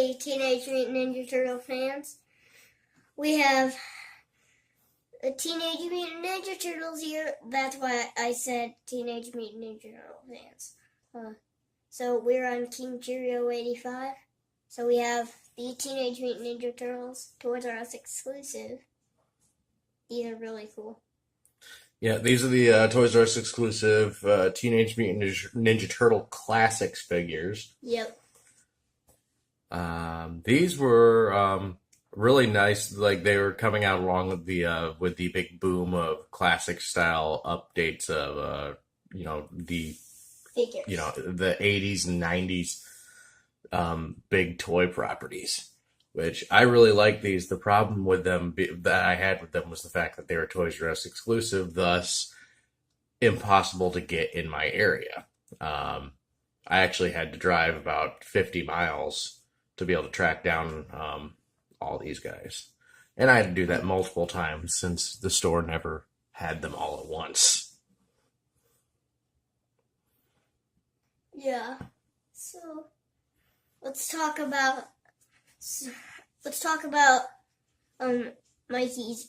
Hey, Teenage Mutant Ninja Turtle fans. We have a Teenage Mutant Ninja Turtles here. That's why I said Teenage Mutant Ninja Turtle fans. So we're on King-Cheerio 85. So we have the Teenage Mutant Ninja Turtles, Toys R Us exclusive. These are really cool. Yeah, these are the Toys R Us exclusive Teenage Mutant Ninja Turtle Classics figures. Yep. These were really nice. Like they were coming out along with the big boom of classic style updates of the Figures. The 80s and 90s big toy properties, which I really like these. The problem with them that I had with them was the fact that they were Toys R Us exclusive, thus impossible to get in my area. I actually had to drive about 50 miles to be able to track down all these guys. And I had to do that multiple times since the store never had them all at once. Yeah. So let's talk about Mikey's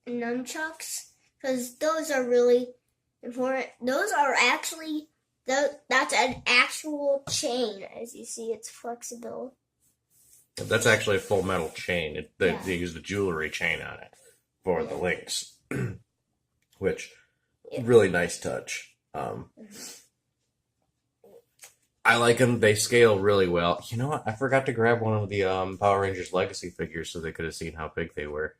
nunchucks, because those are really important. Those are actually that's an actual chain. As you see, it's flexible. That's actually a full metal chain. They use the jewelry chain on it for the links, which really nice touch. I like them. They scale really well. You know what? I forgot to grab one of the Power Rangers Legacy figures so they could have seen how big they were.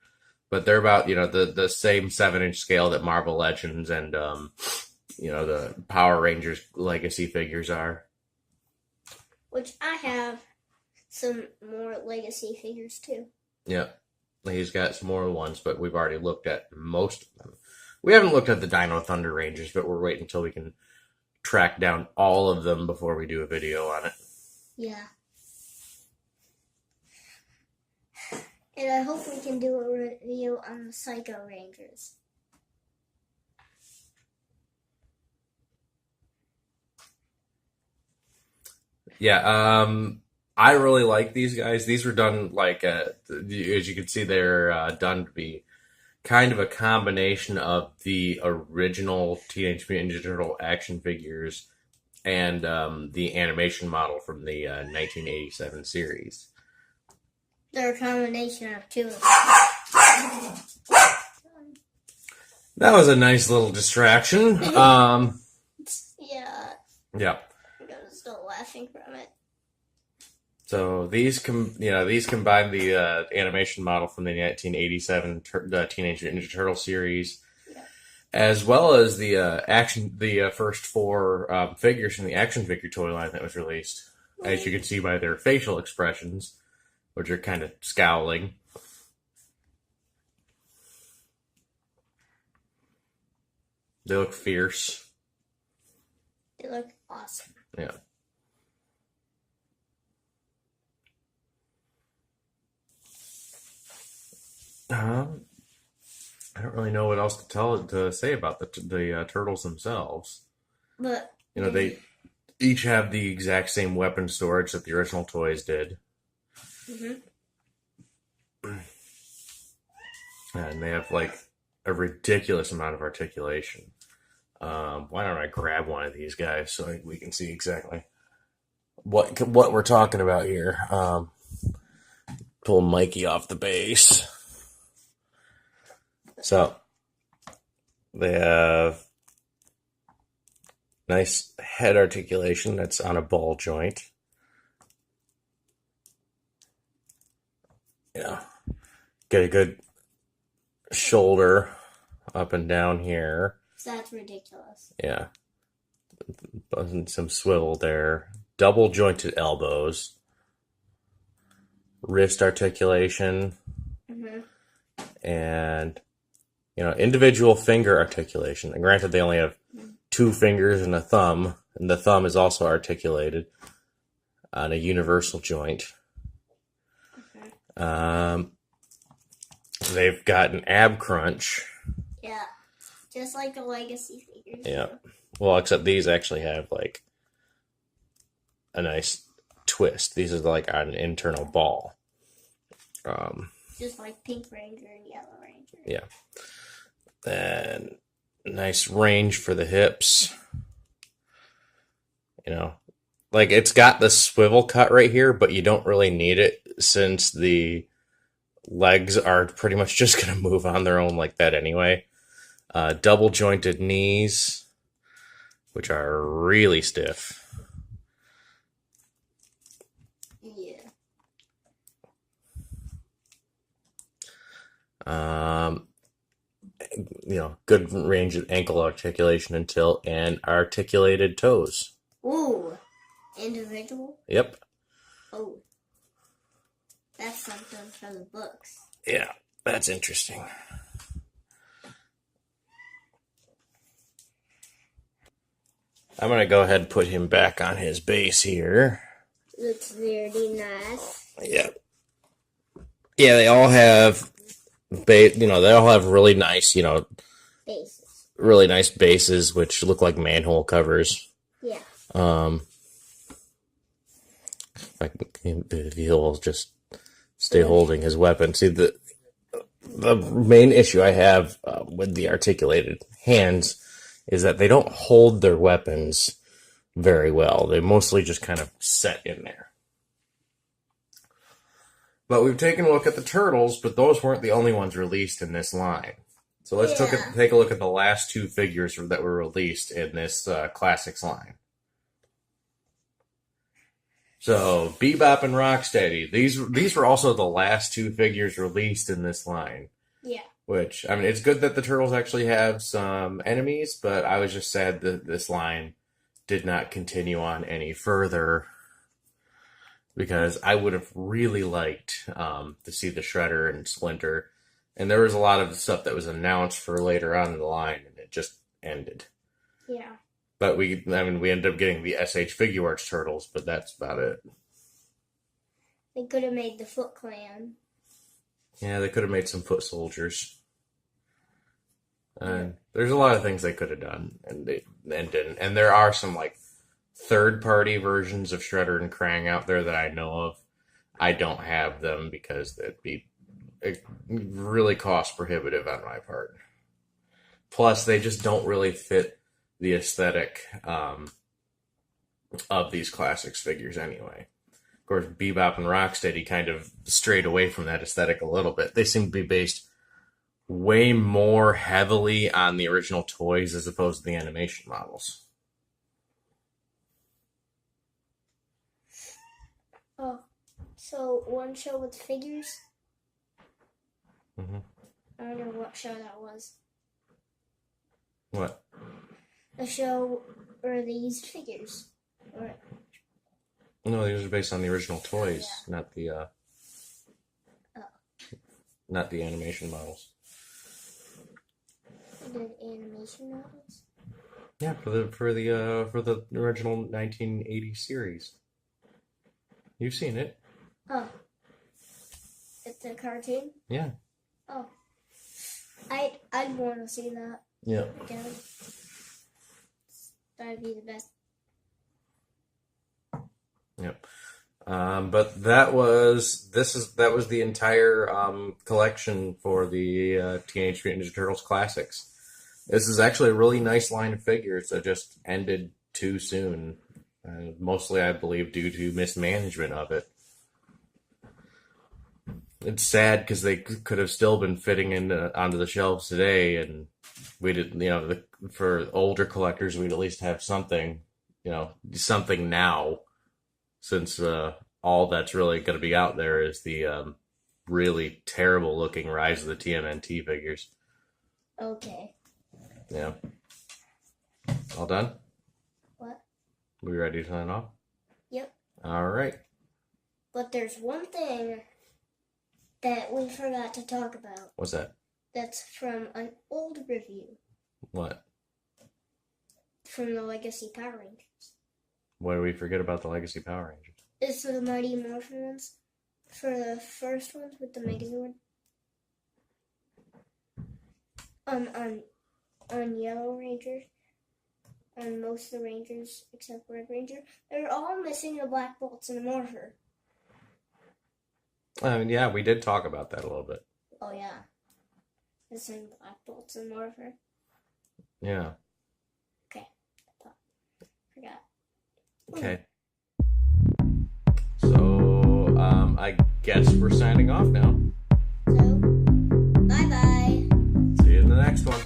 But they're about, the same 7-inch scale that Marvel Legends and, the Power Rangers Legacy figures are. Which I have some more Legacy figures too. Yeah. He's got some more ones, but we've already looked at most of them. We haven't looked at the Dino Thunder Rangers, but we're waiting until we can track down all of them before we do a video on it. Yeah. And I hope we can do a review on the Psycho Rangers. Yeah, I really like these guys. These were done as you can see, they're done to be kind of a combination of the original Teenage Mutant Ninja Turtle action figures and the animation model from the 1987 series. They're a combination of two of them. That was a nice little distraction. Yeah. Yeah. I'm still laughing from it. So these combine the animation model from the 1987 Teenage Mutant Ninja Turtle series, as well as the first 4 figures from the action figure toy line that was released. As you can see by their facial expressions, which are kind of scowling. They look fierce. They look awesome. Yeah. I don't really know what else to say about the turtles themselves. But they each have the exact same weapon storage that the original toys did. And they have a ridiculous amount of articulation. Why don't I grab one of these guys so we can see exactly what we're talking about here? Pull Mikey off the base. So they have nice head articulation that's on a ball joint. Get a good shoulder up and down here. That's ridiculous. Yeah. Some swivel there. Double jointed elbows. Wrist articulation. And individual finger articulation. And granted, they only have 2 fingers and a thumb, and the thumb is also articulated on a universal joint. They've got an ab crunch. Yeah, just like the Legacy figures. Yeah. Well, except these actually have a nice twist twist. These are like an internal ball. Just like Pink Ranger and Yellow Ranger. Yeah. And nice range for the hips. You know, like it's got the swivel cut right here, but you don't really need it since the legs are pretty much just going to move on their own like that anyway. Double jointed knees, which are really stiff. Yeah. Good range of ankle articulation and tilt, and articulated toes. Ooh. Individual? Yep. Oh. That's something for the books. Yeah, that's interesting. I'm going to go ahead and put him back on his base here. Looks very nice. Yep. Yeah, they all have, they all have really nice, Bases. really nice bases, which look like manhole covers. Yeah. If he'll just stay holding his weapon. See, the main issue I have with the articulated hands is that they don't hold their weapons very well. They mostly just kind of set in there. But we've taken a look at the Turtles, but those weren't the only ones released in this line. So let's take a look at the last two figures that were released in this Classics line. So, Bebop and Rocksteady. These were also the last two figures released in this line. Yeah. Which, I mean, it's good that the Turtles actually have some enemies, but I was just sad that this line did not continue on any further, because I would have really liked to see the Shredder and Splinter. And there was a lot of stuff that was announced for later on in the line, and it just ended. Yeah. But we ended up getting the SH Figure Arts Turtles, but that's about it. They could have made the Foot Clan. Yeah, they could have made some foot soldiers. And there's a lot of things they could have done, and they didn't. And there are some like third-party versions of Shredder and Krang out there that I know of. I don't have them because it'd be really cost prohibitive on my part. Plus, they just don't really fit the aesthetic of these Classics figures anyway. Of course, Bebop and Rocksteady kind of strayed away from that aesthetic a little bit. They seem to be based way more heavily on the original toys as opposed to the animation models. Oh, so one show with figures? Mm-hmm. I don't know what show that was. What? A show where they used figures. Or... No, these are based on the original toys, not the not the animation models. The animation models? Yeah, for the original 1980 series. You've seen it. Oh. It's a cartoon? Yeah. Oh. I'd want to see that. Yeah. Again. That'd be the best. Yep. But that was the entire collection for the Teenage Mutant Ninja Turtles Classics. This is actually a really nice line of figures that just ended too soon. Mostly, I believe, due to mismanagement of it. It's sad because they could have still been fitting onto the shelves today, and we did. For older collectors, we'd at least have something, something now, since all that's really going to be out there is the really terrible looking Rise of the TMNT figures. Okay. Yeah. All done? What? We ready to sign off? Yep. All right. But there's one thing that we forgot to talk about. What's that? That's from an old review. What? From the Legacy Power Rangers. What did we forget about the Legacy Power Rangers? It's for the Mighty Morphin ones. For the first ones with the Megazord. On Yellow Ranger. on most of the Rangers, except Red Ranger. They're all missing the Black Bolts and the Morpher. I mean, yeah, we did talk about that a little bit. Oh, yeah. Missing Black Bolts and Morpher. Yeah. Okay. Forgot. Okay. So, I guess we're signing off now. So, bye-bye. See you in the next one.